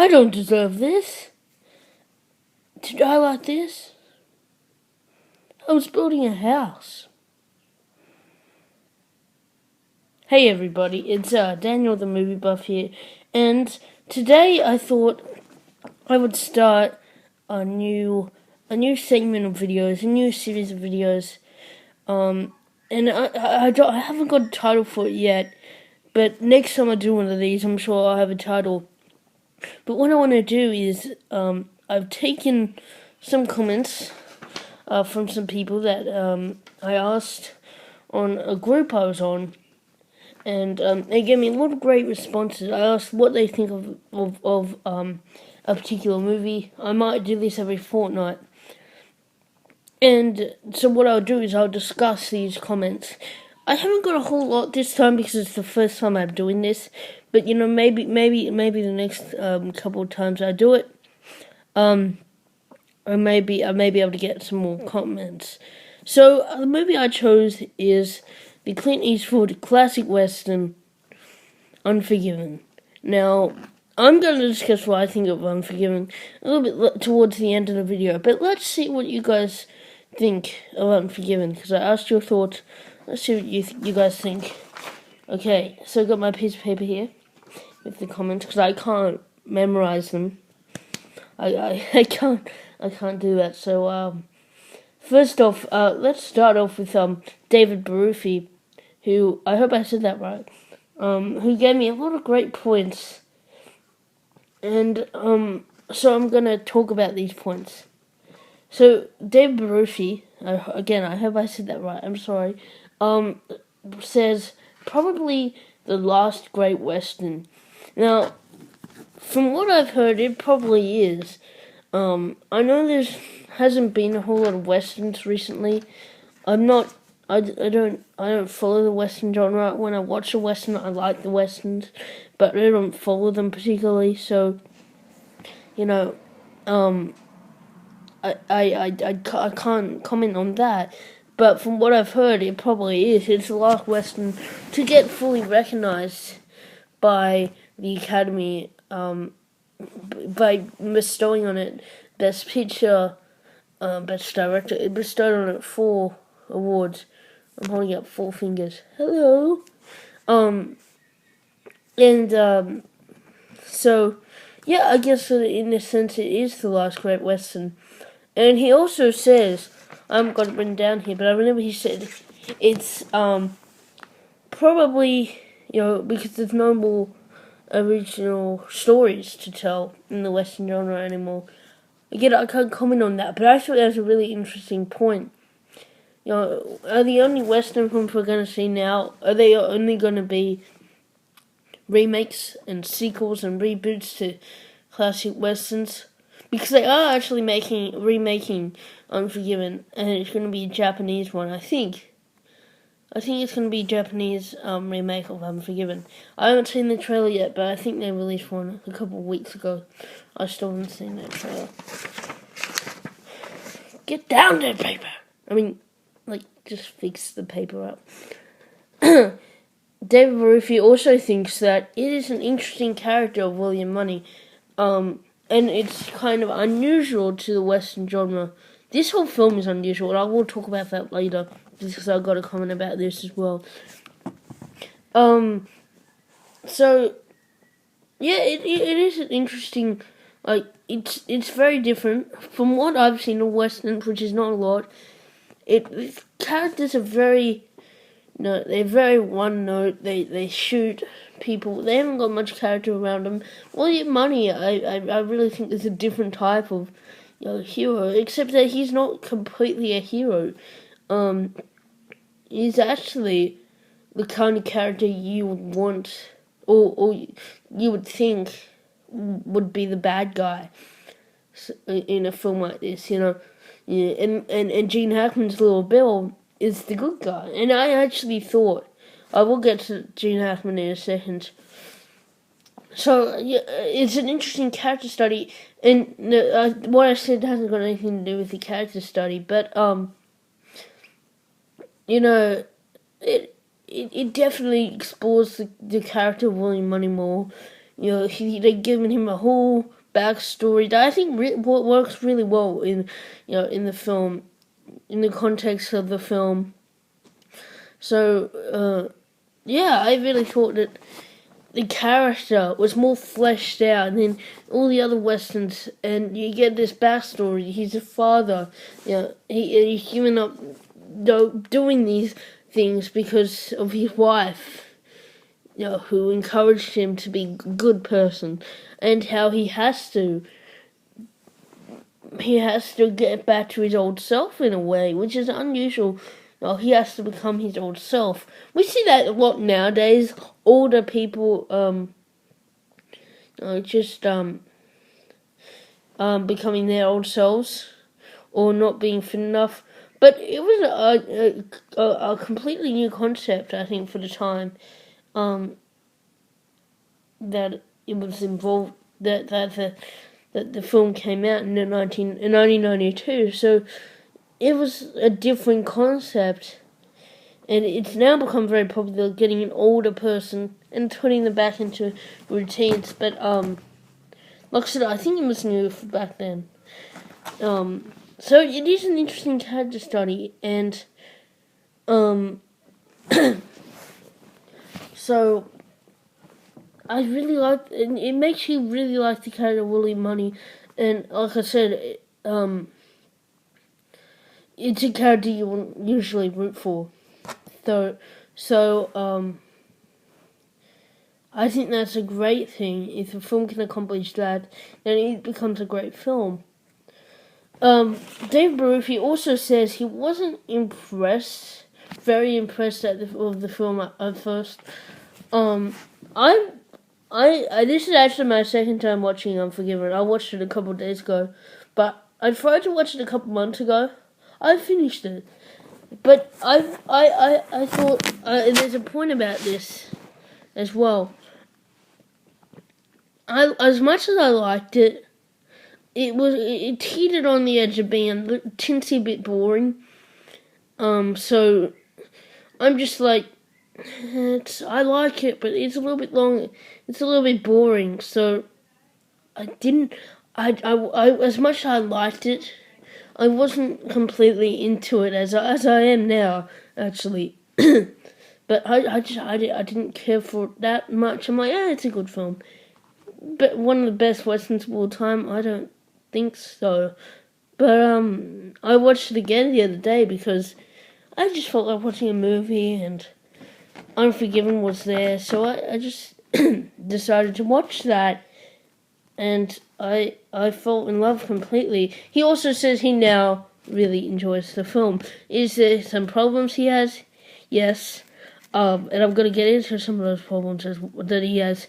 I don't deserve this. To die like this. I was building a house. Hey everybody, it's Daniel the Movie Buff here, and today I thought I would start a new segment of videos, a new series of videos, and I haven't got a title for it yet, but next time I do one of these, I'm sure I'll have a title. But what I want to do is, I've taken some comments from some people that I asked on a group I was on, and they gave me a lot of great responses. I asked what they think of a particular movie. I might do this every fortnight. And so what I'll do is I'll discuss these comments. I haven't got a whole lot this time because it's the first time I'm doing this. But maybe the next couple of times I do it, I may be able to get some more comments. So the movie I chose is the Clint Eastwood classic western, Unforgiven. Now, I'm going to discuss what I think of Unforgiven a little bit towards the end of the video, but let's see what you guys think of Unforgiven, because I asked your thoughts. Let's see what you guys think. Okay, so I got my piece of paper here with the comments, because I can't memorize them. I can't do that. So first off, let's start off with David Baruffi, who, I hope I said that right, who gave me a lot of great points, and so I'm gonna talk about these points. So David Baruffi, again, I hope I said that right. I'm sorry. Says probably the last great western. Now, from what I've heard, it probably is. I know hasn't been a whole lot of westerns recently. I don't follow the western genre. When I watch a western, I like the westerns, but I don't follow them particularly. So, I can't comment on that. But from what I've heard, it probably is. It's the last western to get fully recognized by the Academy, by bestowing on it Best Picture, Best Director. It bestowed on it 4 awards. I'm holding up 4 fingers. Hello. So, yeah, I guess in a sense it is the last great western. And he also says, I haven't got it written down here, but I remember he said it's probably, because there's no more original stories to tell in the western genre anymore. Again, I can't comment on that, but I thought that was a really interesting point. Are the only western films we're going to see now, are they only going to be remakes and sequels and reboots to classic westerns? Because they are actually remaking Unforgiven, and it's going to be a Japanese one, I think. I think it's going to be a Japanese remake of Unforgiven. I haven't seen the trailer yet, but I think they released one a couple of weeks ago. I still haven't seen that trailer. Get down there, paper! Just fix the paper up. David Baruffi also thinks that it is an interesting character of William Money, and it's kind of unusual to the Western genre. This whole film is unusual, and I will talk about that later, because I've got a comment about this as well. So, yeah, it is an interesting, it's very different from what I've seen of Westerns, which is not a lot. The characters are very, they're very one note. They shoot people. They haven't got much character around them. William Money, I really think is a different type of hero, except that he's not completely a hero. He's actually the kind of character you would want, or you would think would be the bad guy in a film like this, Yeah, and Gene Hackman's little Bill is the good guy. And I actually thought, I will get to Gene Hackman in a second. So, yeah, it's an interesting character study, and what I said hasn't got anything to do with the character study, but, it definitely explores the character of William Money more. they're giving him a whole backstory that I think works really well in the film, in the context of the film. So I really thought that the character was more fleshed out than all the other westerns, and you get this backstory. He's a father. He's given up doing these things because of his wife, who encouraged him to be a good person, and how he has to get back to his old self in a way, which is unusual. He has to become his old self. We see that a lot nowadays. Older people, becoming their old selves, or not being fit enough. But it was a completely new concept, I think, for the time. That it was involved. That the film came out in 1992. So it was a different concept. And it's now become very popular, getting an older person and putting them back into routines. But like I said, I think it was new back then. So it is an interesting character study, and so I really like, and it makes you really like the character Willie Money, and like I said, it's a character you won't usually root for. So I think that's a great thing. If a film can accomplish that, then it becomes a great film. Dave Barufi also says he wasn't very impressed of the film at first. This is actually my second time watching Unforgiven. I watched it a couple of days ago, but I tried to watch it a couple months ago. I finished it. But I thought there's a point about this as well. As much as I liked it, it teetered on the edge of being a teensy bit boring. So I'm just like, I like it, but it's a little bit long. It's a little bit boring. So I as much as I liked it, I wasn't completely into it as I am now, actually. But I didn't care for it that much. I'm like, it's a good film. But one of the best westerns of all time? I don't think so. But I watched it again the other day because I just felt like watching a movie, and Unforgiven was there, so I just decided to watch that, and I fell in love completely. He also says he now really enjoys the film. Is there some problems he has? Yes. And I'm going to get into some of those problems that he has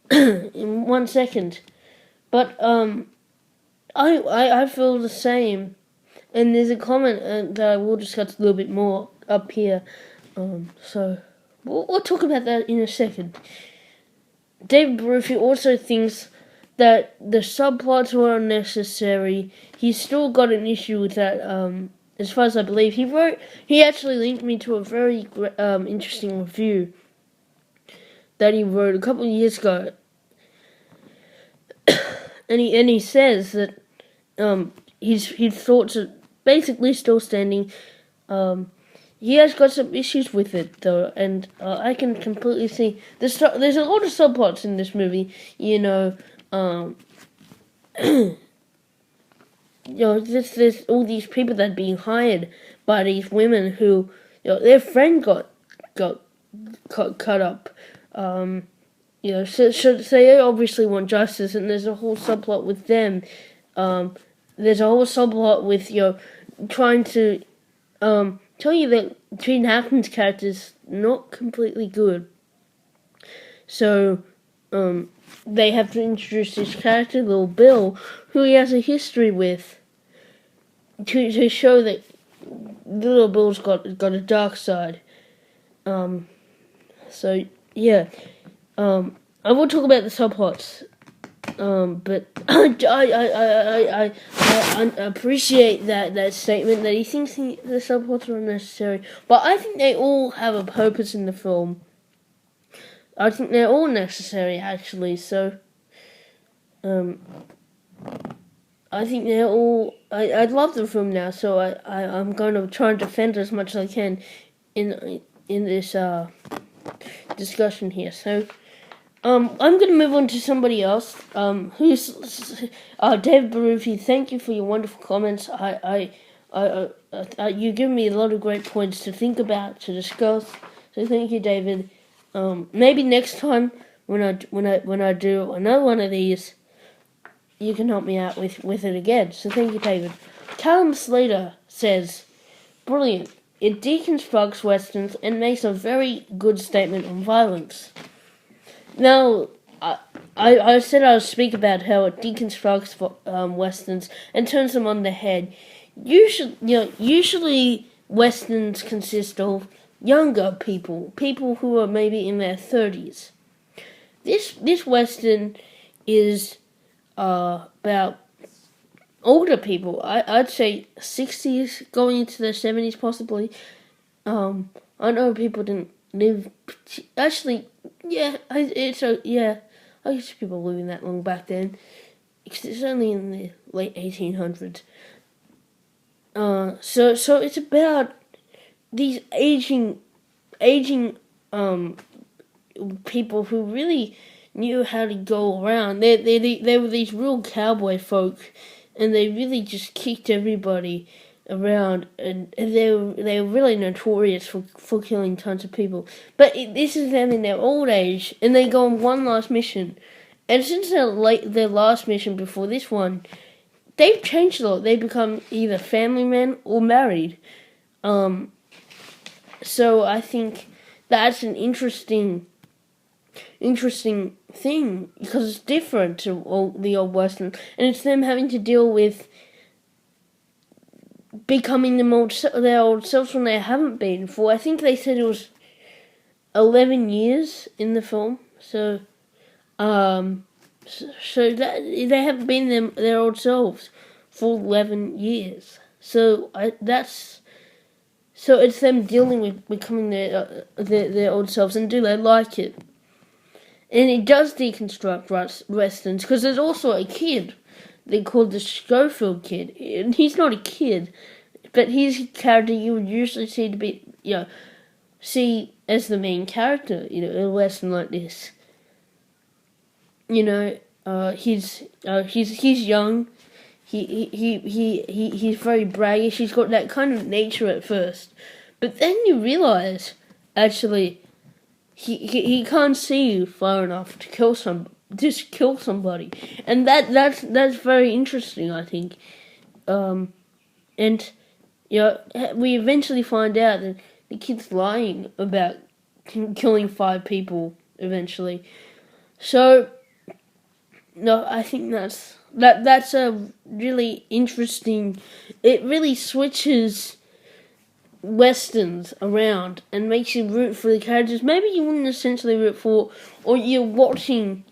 in 1 second. But I feel the same. And there's a comment that I will discuss a little bit more up here. So we'll talk about that in a second. David Barufi also thinks that the subplots were unnecessary. He's still got an issue with that. As far as I believe, he actually linked me to a very interesting review that he wrote a couple of years ago, and he says that his thoughts are basically still standing. He has got some issues with it though, and I can completely see there's a lot of subplots in this movie. There's all these people that are being hired by these women who, their friend got cut up. So they obviously want justice, and there's a whole subplot with them. There's a whole subplot with trying to tell you that Gene Hackman's character is not completely good. So they have to introduce this character, Little Bill, who he has a history with, to show that Little Bill's got a dark side. So yeah, I will talk about the subplots. But I appreciate that statement that he thinks the subplots are unnecessary. But I think they all have a purpose in the film. I think they're all necessary, actually. So Um, I think they're all. I love the film now, so I'm going to try and defend as much as I can in this discussion here. So I'm going to move on to somebody else. Who's David Barufi? Thank you for your wonderful comments. You give me a lot of great points to think about, to discuss. So thank you, David. Maybe next time when I do another one of these, you can help me out with it again. So thank you, David. Callum Slater says, brilliant. It deconstructs westerns and makes a very good statement on violence. Now, I said I would speak about how it deconstructs westerns and turns them on their head. Usually westerns consist of younger people who are maybe in their 30s. This western is about older people. I'd say 60s going into their 70s possibly. I know people didn't live. Actually, yeah, I guess people living that long back then. It's only in the late 1800s. So it's about these aging people who really knew how to go around. They were these real cowboy folk, and they really just kicked everybody around, and they were really notorious for killing tons of people. But this is them in their old age, and they go on one last mission. And since their last mission before this one, they've changed a lot. They become either family men or married. So I think that's an interesting thing because it's different to the old western, and it's them having to deal with becoming their old selves when they haven't been for. I think they said it was 11 years in the film. So that they haven't been their old selves for 11 years. So it's them dealing with becoming their old selves, and do they like it? And it does deconstruct westerns, because there's also a kid they called the Schofield kid, and he's not a kid, but he's a character you would usually see as the main character, in a western like this. He's young. He's very braggish. He's got that kind of nature at first, but then you realize actually he can't see far enough to kill somebody, and that's very interesting, I think. And we eventually find out that the kid's lying about killing 5 people eventually. So no, I think that's a really interesting. It really switches westerns around and makes you root for the characters maybe you wouldn't essentially root for, or you're watching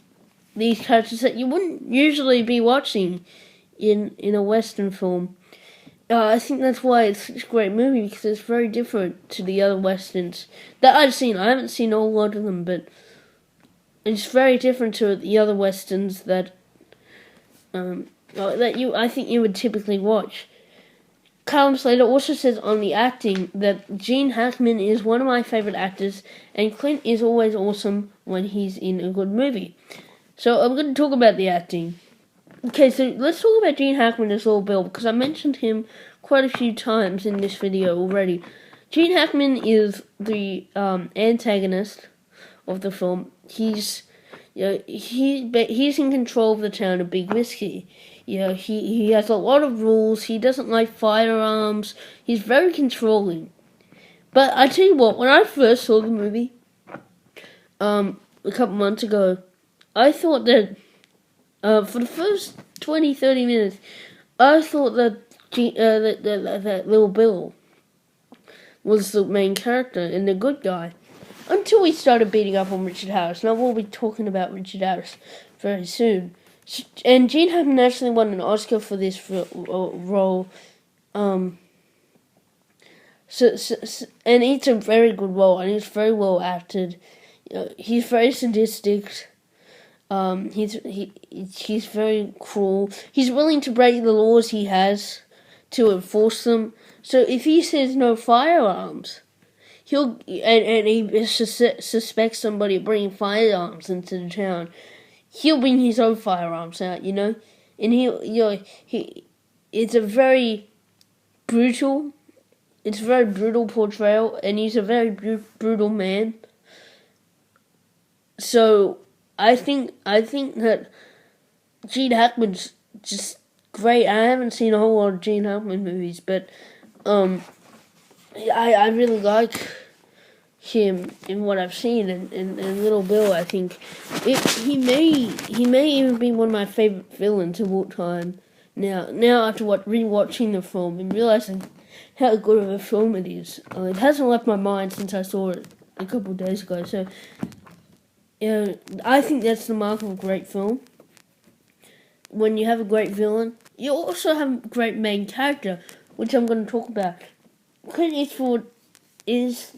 these characters that you wouldn't usually be watching in a western film. I think that's why it's such a great movie, because it's very different to the other westerns that I've seen. I haven't seen a lot of them, but it's very different to the other westerns that I think you would typically watch. Callum Slater also says on the acting that Gene Hackman is one of my favourite actors, and Clint is always awesome when he's in a good movie. So I'm going to talk about the acting. Okay, so let's talk about Gene Hackman as Lord Bill, because I mentioned him quite a few times in this video already. Gene Hackman is the antagonist of the film. He's in control of the town of Big Whiskey. He has a lot of rules. He doesn't like firearms. He's very controlling. But I tell you what, when I first saw the movie, a couple months ago, I thought that for the first 20-30 minutes, I thought that that little Bill was the main character and the good guy, until we started beating up on Richard Harris. Now we'll be talking about Richard Harris very soon. And Gene Hackman actually won an Oscar for this role. And it's a very good role, and it's very well acted. He's very sadistic. He's very cruel. He's willing to break the laws he has to enforce them. So if he says no firearms, and he suspects somebody of bringing firearms into the town, he'll bring his own firearms out, and he it's a very brutal portrayal, and he's a very brutal man. So I think that Gene Hackman's just great. I haven't seen a whole lot of Gene Hackman movies, but I really like him in what I've seen, and Little Bill. I think he may even be one of my favorite villains of all time. Now after rewatching the film and realizing how good of a film it is, it hasn't left my mind since I saw it a couple of days ago. So, I think that's the mark of a great film. When you have a great villain, you also have a great main character, which I'm going to talk about. Clint Eastwood is,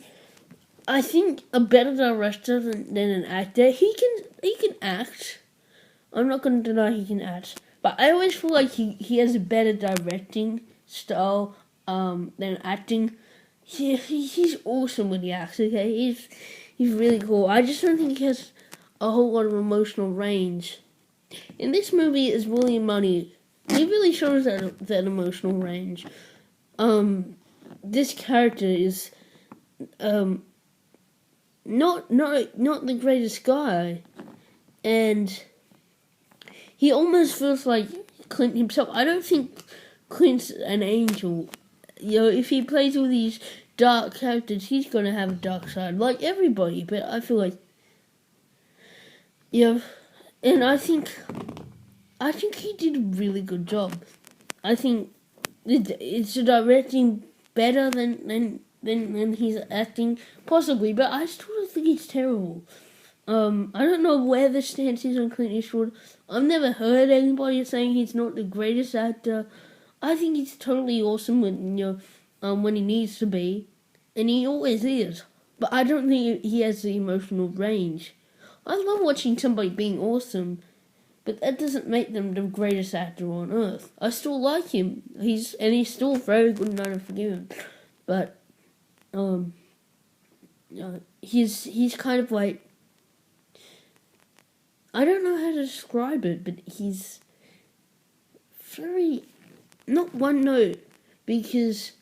I think, a better director than an actor. He can act. I'm not going to deny he can act, but I always feel like he has a better directing style than acting. He's awesome when he acts. Okay, he's really cool. I just don't think he has a whole lot of emotional range. In this movie, as William Money, he really shows that emotional range. This character is not the greatest guy, and he almost feels like Clint himself. I don't think Clint's an angel. If he plays all these dark characters, he's gonna have a dark side, like everybody. But I feel like, and I think he did a really good job. I think it's directing better than he's acting, possibly, but I still don't think he's terrible. I don't know where the stance is on Clint Eastwood. I've never heard anybody saying he's not the greatest actor. I think he's totally awesome when he needs to be, and he always is. But I don't think he has the emotional range. I love watching somebody being awesome, but that doesn't make them the greatest actor on earth. I still like him. He's still very good in Unforgiven, but he's kind of like, I don't know how to describe it, but he's very not one note because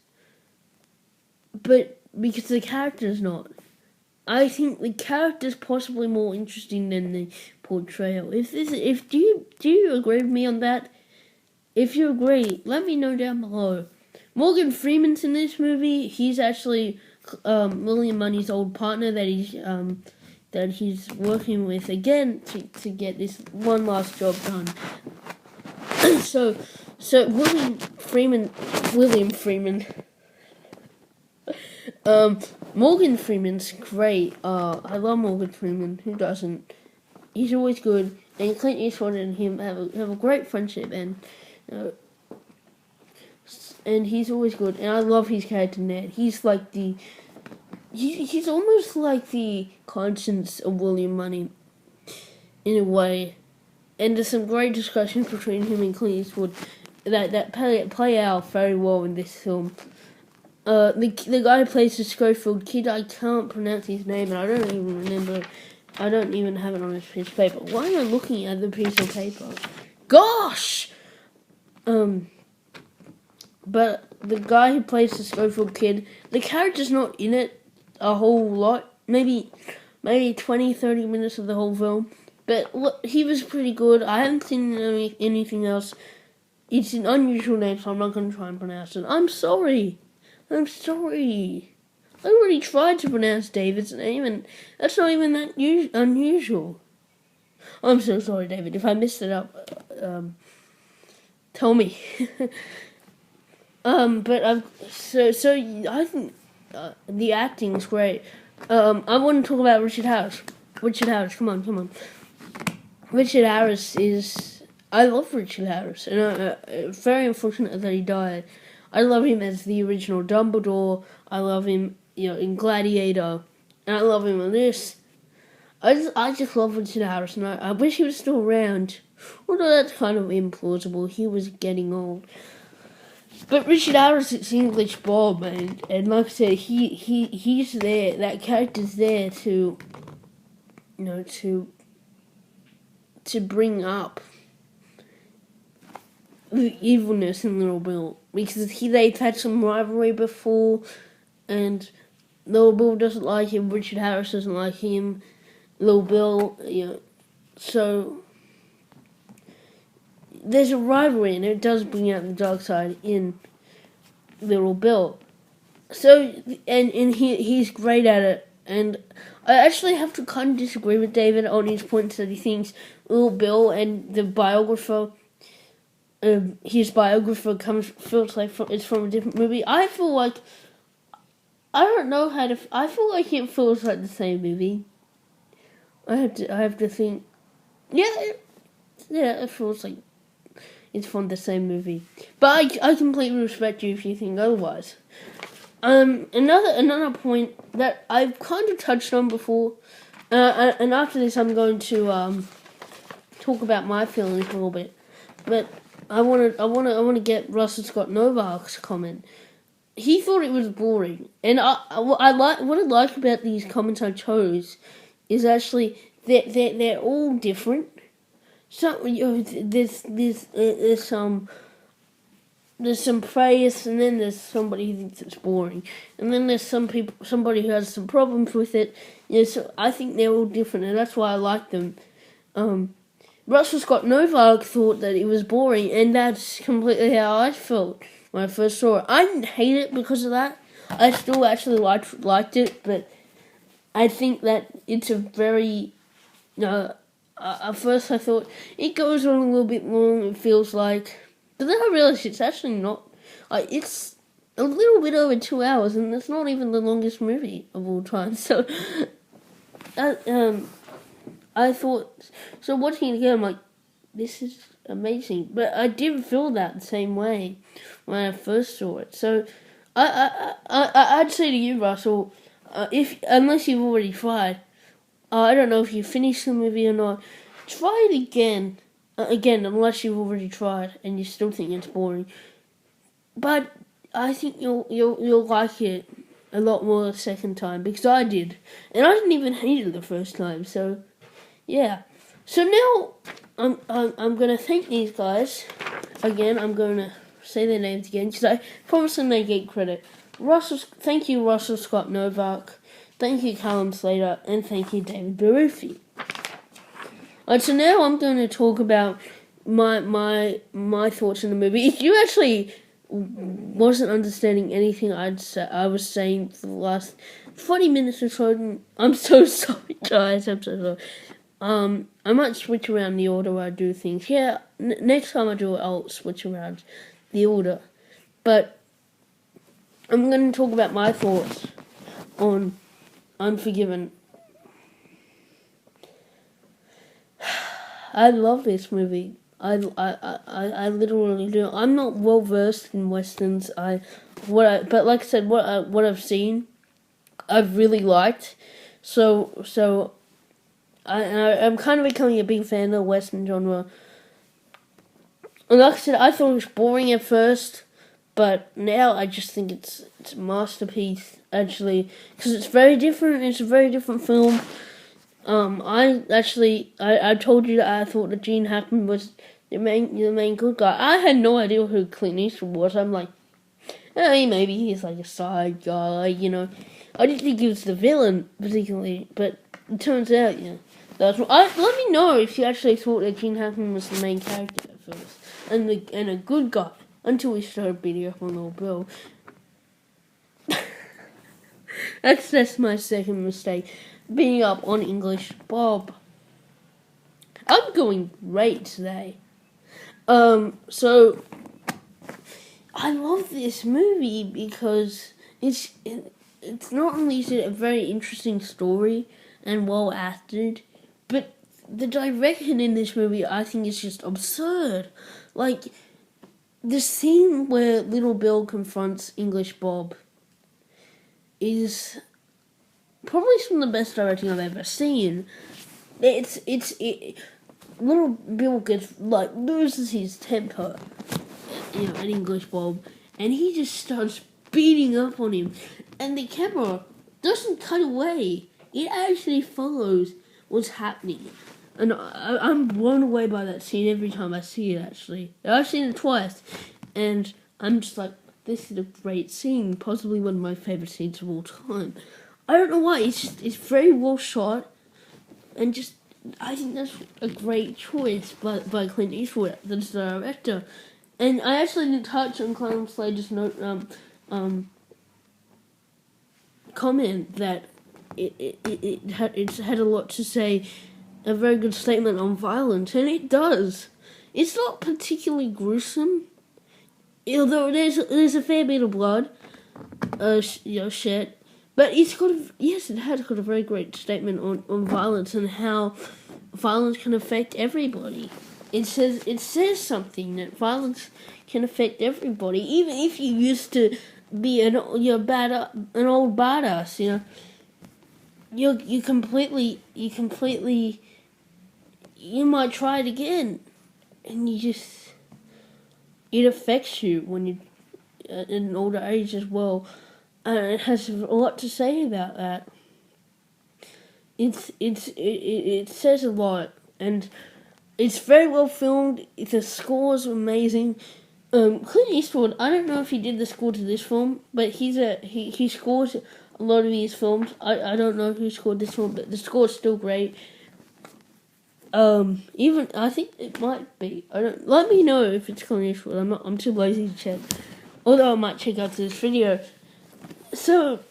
the character's not. I think the character's possibly more interesting than the portrayal. Do you agree with me on that? If you agree, let me know down below. Morgan Freeman's in this movie. He's actually William Money's old partner that he's working with again to get this one last job done. so William Freeman. Morgan Freeman's great. I love Morgan Freeman. Who doesn't? He's always good. And Clint Eastwood and him have a great friendship, and he's always good. And I love his character Ned. He's like he's almost like the conscience of William Money in a way. And there's some great discussions between him and Clint Eastwood that play out very well in this film. The guy who plays the Schofield kid, I can't pronounce his name, and I don't even remember. I don't even have it on this piece of paper. Why am I looking at the piece of paper? Gosh! But the guy who plays the Schofield kid, the character's not in it a whole lot. Maybe 20, 30 minutes of the whole film. But look, he was pretty good. I haven't seen anything else. It's an unusual name, so I'm not going to try and pronounce it. I'm sorry. I already tried to pronounce David's name, and that's not even that unusual. I'm so sorry, David. If I messed it up, tell me. But I think the acting's great. I want to talk about Richard Harris. Come on. Richard Harris is... I love Richard Harris, and very unfortunate that he died. I love him as the original Dumbledore. I love him, in Gladiator, and I love him in this. I just love Richard Harrison. I wish he was still around. Although that's kind of implausible. He was getting old. But Richard Harrison's English Bob, and like I said, he's there. That character's there to, to bring up the evilness in Little Bill, because they've had some rivalry before, and Little Bill doesn't like him. Richard Harris doesn't like him. Little Bill, so there's a rivalry, and it does bring out the dark side in Little Bill. So, and he's great at it, and I actually have to kind of disagree with David on his points that he thinks Little Bill and the biographer, his biographer feels like it's from a different movie. I feel like, I don't know how to, I feel like it feels like the same movie. I have to think, it feels like it's from the same movie. But I completely respect you if you think otherwise. Another point that I've kind of touched on before, and after this I'm going to talk about my feelings a little bit, but I want to get Russell Scott Novak's comment. He thought it was boring, and what I like about these comments I chose is actually they're all different. So there's some praise, and then there's somebody who thinks it's boring, and then there's somebody who has some problems with it. So I think they're all different, and that's why I like them. Russell Scott Novak thought that it was boring, and that's completely how I felt when I first saw it. I didn't hate it because of that. I still actually liked it, but I think that it's a very at first I thought it goes on a little bit long, it feels like, but then I realised it's actually not. It's a little bit over 2 hours, and it's not even the longest movie of all time. So, I thought, so watching it again, I'm like, this is amazing. But I didn't feel that the same way when I first saw it. So, I'd say to you, Russell, unless you've already tried, I don't know if you finished the movie or not, try it again. Again, unless you've already tried and you still think it's boring. But I think you'll like it a lot more the second time, because I did, and I didn't even hate it the first time. So, yeah. So now I'm gonna thank these guys again. I'm gonna say their names again because I promised them they get credit. Thank you, Russell Scott Novak. Thank you, Callum Slater, and thank you, David Barufi. Alright, so now I'm going to talk about my thoughts on the movie. If you actually wasn't understanding anything I was saying for the last 40 minutes or so, I'm so sorry, guys. I'm so sorry. I might switch around the order I do things. Yeah, next time I do it, I'll switch around the order. But I'm going to talk about my thoughts on Unforgiven. I love this movie. I literally do. I'm not well versed in westerns. But like I said, what I've seen, I've really liked. So I'm kind of becoming a big fan of the western genre. And like I said, I thought it was boring at first, but now I just think it's a masterpiece, actually, because it's very different. It's a very different film. I told you that I thought that Gene Hackman was the main good guy. I had no idea who Clint Eastwood was. I'm like, maybe he's like a side guy, I didn't think he was the villain particularly, but it turns out, that's what. Let me know if you actually thought that Gene Hackman was the main character at first, and a good guy, until we started beating up on Little Bill. That's my second mistake. Being up on English Bob. I'm going great today. So I love this movie because it's not only is it a very interesting story and well acted, but the direction in this movie I think is just absurd. Like the scene where Little Bill confronts English Bob is probably some of the best directing I've ever seen. Little Bill loses his temper, an English Bob, and he just starts beating up on him, and the camera doesn't cut away. It actually follows what's happening. And I'm blown away by that scene every time I see it, actually. I've seen it twice, and I'm just like, this is a great scene, possibly one of my favourite scenes of all time. I don't know why, it's very well shot, and just, I think that's a great choice by Clint Eastwood, the director. And I actually didn't touch on Callum Slater's comment that it had a lot to say, a very good statement on violence, and it does. It's not particularly gruesome, although there's a fair bit of blood, shed. But it has got a very great statement on violence and how violence can affect everybody. It says something that violence can affect everybody, even if you used to be an old badass. You might try it again, and it affects you when you're at an older age as well. It has a lot to say about that. It says a lot, and it's very well filmed. The score's amazing. Clint Eastwood, I don't know if he did the score to this film, but he scores a lot of these films. I don't know who scored this one, but the score's still great. Even I think it might be. Let me know if it's Clint Eastwood. I'm too lazy to check. Although I might check out this video. So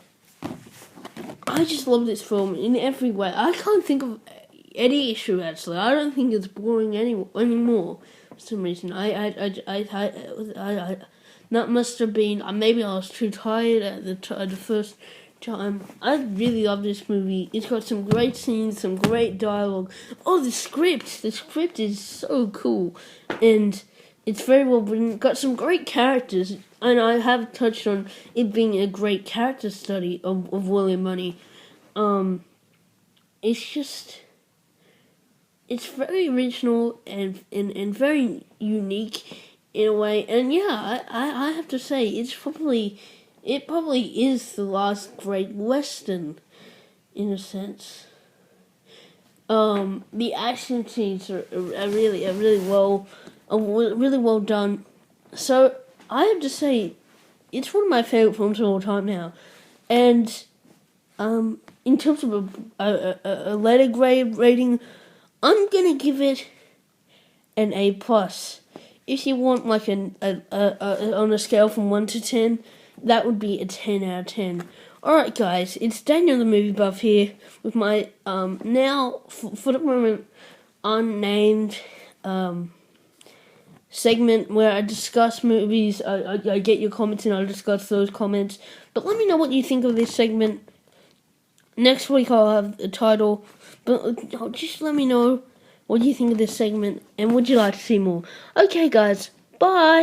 I just love this film in every way. I can't think of any issue, actually. I don't think it's boring anymore for some reason. That must have been, maybe I was too tired at the first time. I really love this movie. It's got some great scenes, some great dialogue. Oh, the script is so cool, and it's very well written. Got some great characters, and I have touched on it being a great character study of William Money. It's very original and very unique in a way. And yeah, I have to say it probably is the last great Western in a sense. The action scenes are really well done. So I have to say, it's one of my favorite films of all time now. And in terms of a letter grade rating, I'm gonna give it an A+. If you want like on a scale from 1 to 10, that would be a 10 out of 10. Alright guys, it's Daniel the Movie Buff here with my now for the moment unnamed segment where I discuss movies. I get your comments and I discuss those comments. But let me know what you think of this segment. Next week I'll have a title, but just let me know what you think of this segment and would you like to see more. Okay guys, bye!